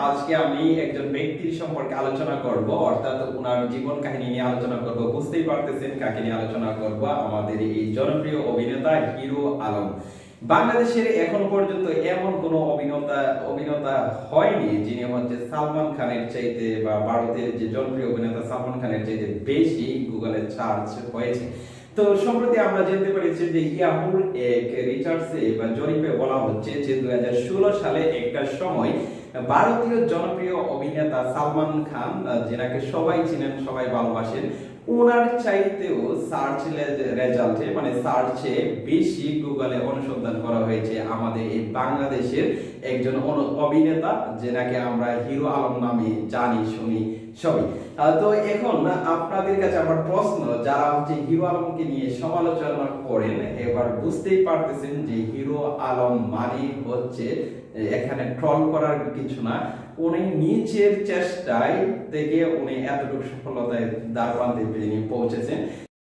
আজকে আমি একজন ব্যক্তির সম্পর্কে আলোচনা করব, অর্থাৎ ওনার জীবন কাহিনী নিয়ে আলোচনা করব। বুঝতেই পারতেছেন কাকে নিয়ে আলোচনা করব, আমাদের এই জনপ্রিয় অভিনেতা হিরো আলম। বাংলাদেশের এখন পর্যন্ত এমন কোন অভিনেতা হয়নি যিনি হচ্ছে সালমান খানের চাইতে বা ভারতের যে জনপ্রিয় অভিনেতা সালমান খানের চাইতে বেশি গুগলে সার্চ হয়েছে। তো সম্প্রতি আমরা জানতে পেরেছি যে ইয়াহুর এক রিসার্চে বা জরিপে বলা হচ্ছে যে 2016 সালে একটা সময় ভারতীয় জনপ্রিয় অভিনেতা সালমান খান, যেনাকে সবাই চিনেন, সবাই ভালোবাসেন, ওনার চাইতেও সার্চ রেজাল্টে মানে সার্চে বেশি গুগলে অনুসন্ধান করা হয়েছে আমাদের এই বাংলাদেশের একজন অভিনেতা, যেনাকে আমরা হিরো আলম নামে জানি শুনি সবই। তো এখন আপনাদের কাছে আমার প্রশ্ন, যারা হচ্ছে হিরো আলমকে নিয়ে সমালোচনা করেন, এবার বুঝতেই পারতেছেন যে হিরো আলম মানে হচ্ছে এখানে ট্রল করার কিছু না। উনি নিচের চেষ্টায় থেকে উনি এতটুকু সফলতায় দ্বার প্রান্তে পৌঁছেছেন।